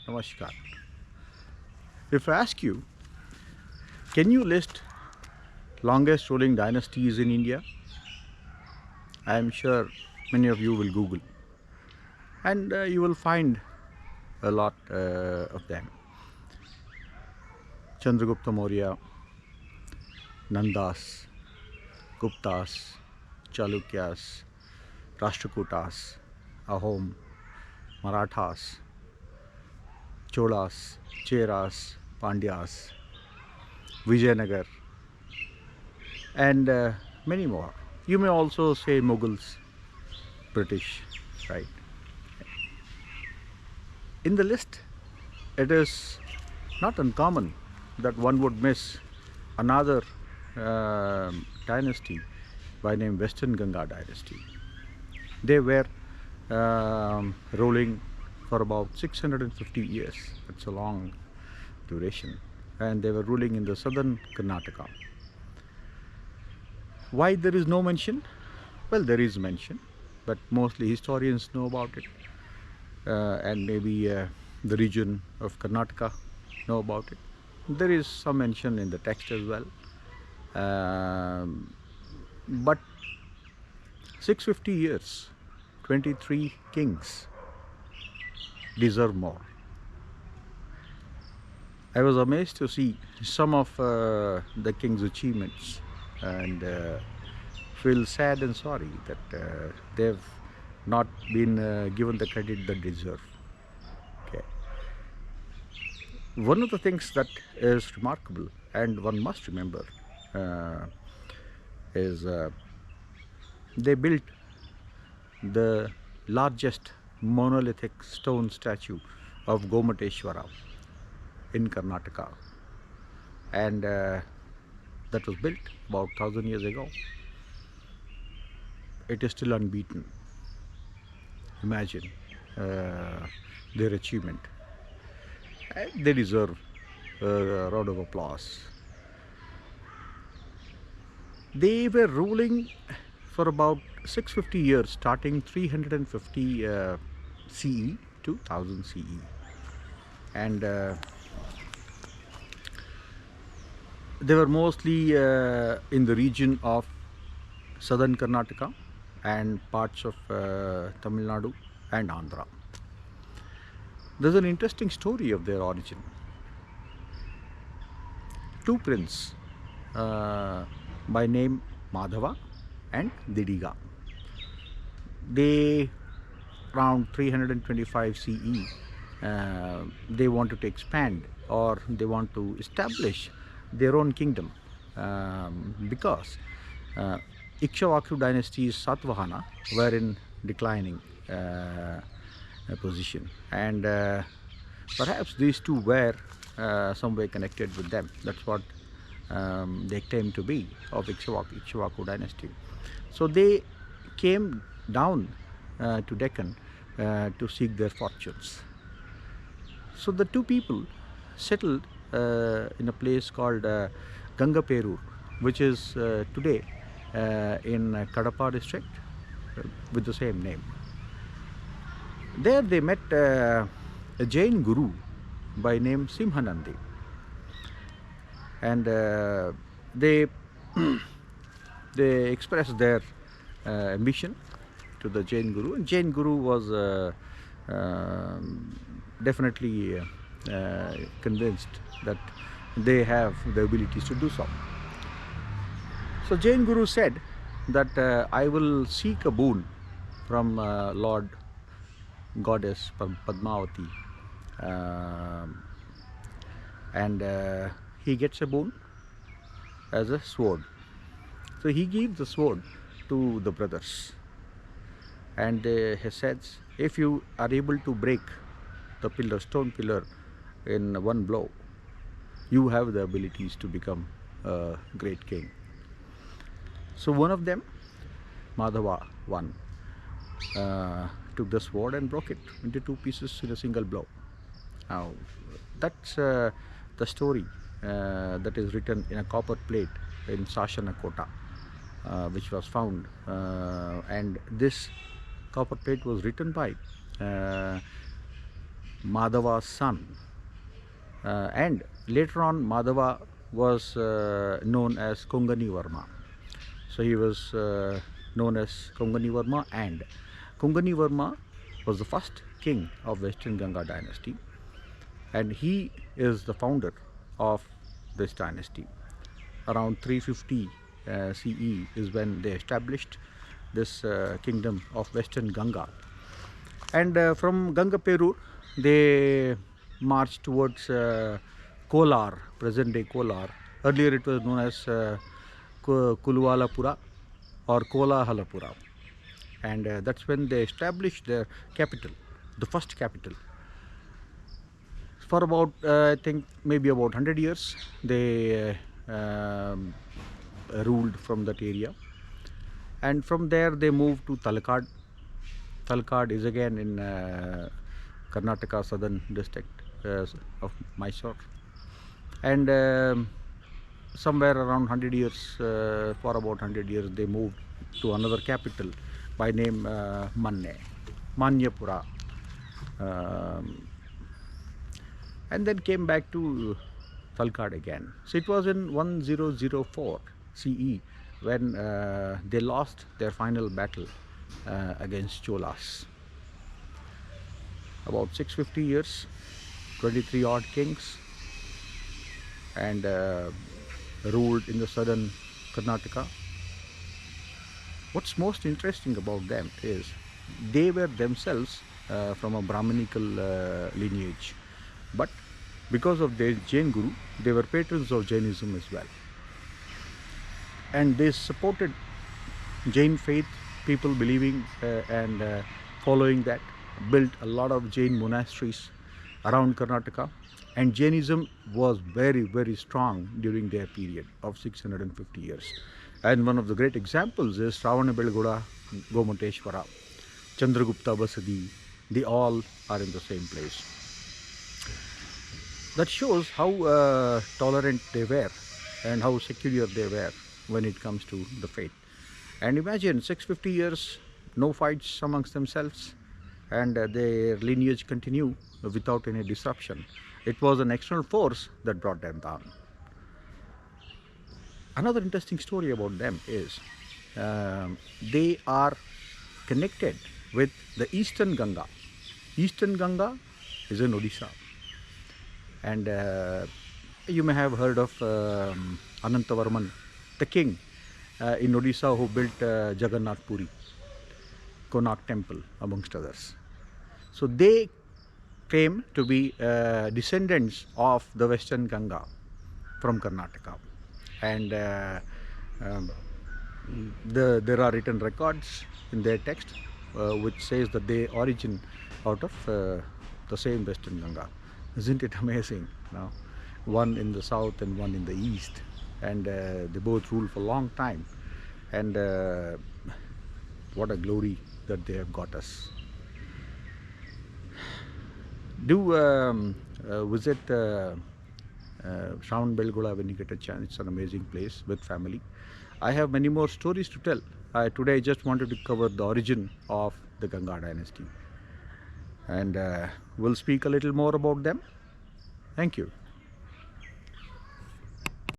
Namaskar. If I ask you, can you list longest ruling dynasties in India? I am sure many of you will Google and you will find a lot of them. Chandragupta Maurya, Nandas, Guptas, Chalukyas, Rashtrakutas, Ahom, Marathas, Cholas, Cheras, Pandyas, Vijayanagar, and many more. You may also say Mughals, British, right? In the list, it is not uncommon that one would miss another dynasty by name Western Ganga Dynasty. They were ruling for about 650 years. It's a long duration. And they were ruling in the southern Karnataka. Why there is no mention? Well, there is mention, but mostly historians know about it. And maybe the region of Karnataka know about it. There is some mention in the text as well. But 650 years, 23 kings deserve more. I was amazed to see some of the king's achievements and feel sad and sorry that they've not been given the credit they deserve. Okay. One of the things that is remarkable and one must remember is they built the largest monolithic stone statue of Gomateshwara in Karnataka, and that was built about 1000 years ago. It is still unbeaten. Imagine their achievement. And they deserve a round of applause. They were ruling for about 650 years, starting 350 CE to 1000 CE. And they were mostly in the region of southern Karnataka and parts of Tamilnadu and Andhra. There's an interesting story of their origin. Two princes by name Madhava and Didiga. They, around 325 CE, they wanted to expand or they want to establish their own kingdom because Ikshvaku dynasty's Satvahana were in declining position, and perhaps these two were some way connected with them. That's what they claim to be of Ikshvaku dynasty. So they came down to Deccan to seek their fortunes. So the two people settled in a place called Gangaperur, which is today in Kadapa district with the same name. There they met a Jain guru by name Simhanandi, and they expressed their ambition to the Jain guru, and Jain guru was definitely convinced that they have the abilities to do so. So Jain guru said that I will seek a boon from Lord Goddess Padmavati, and he gets a boon as a sword. So he gives the sword to the brothers, and he says, if you are able to break the pillar, stone pillar, in one blow, you have the abilities to become a great king. So one of them, Madhava, won, took the sword and broke it into two pieces in a single blow. Now, that's the story that is written in a copper plate in Sasanakota, which was found, and this copper plate was written by Madhava's son. And later on, Madhava was known as Konganiverma. So he was known as Konganiverma, and Konganiverma was the first king of Western Ganga Dynasty, and he is the founder of this dynasty. Around 350 CE is when they established this kingdom of Western Ganga. And from Ganga Perur, they marched towards Kolar, present day Kolar. Earlier it was known as Kuluvalapura or Kolahalapura. And that's when they established their capital, the first capital. For about, I think, maybe about 100 years, they ruled from that area. And from there, they moved to Talakad. Talakad is again in Karnataka, southern district of Mysore. And somewhere around 100 years, for about 100 years, they moved to another capital by name Manyapura. And then came back to Talakad again. So it was in 1004 CE when they lost their final battle against Cholas. About 650 years, 23 odd kings, and ruled in the southern Karnataka. What's most interesting about them is they were themselves from a Brahminical lineage, but because of their Jain guru, they were patrons of Jainism as well, and they supported Jain faith, people believing and following that, built a lot of Jain monasteries around Karnataka, and Jainism was very, very strong during their period of 650 years. And one of the great examples is Shravanabelagoda, Gomateshwara, Chandragupta Basadi. They all are in the same place. That shows how tolerant they were and how secular they were when it comes to the faith. And imagine 650 years, no fights amongst themselves, and their lineage continue without any disruption. It was an external force that brought them down. Another interesting story about them is they are connected with the Eastern Ganga. Eastern Ganga is in Odisha. And you may have heard of Anantavarman, the king in Odisha who built Jagannath Puri, Konark temple, amongst others. So they claim to be descendants of the Western Ganga from Karnataka. And there are written records in their text which says that they origin out of the same Western Ganga. Isn't it amazing? Now, one in the south and one in the east, and they both ruled for a long time. And what a glory that they have got us. Do visit Shravanabelagoda when you get a chance. It's an amazing place with family. I have many more stories to tell. Today I just wanted to cover the origin of the Ganga dynasty, and we'll speak a little more about them. Thank you.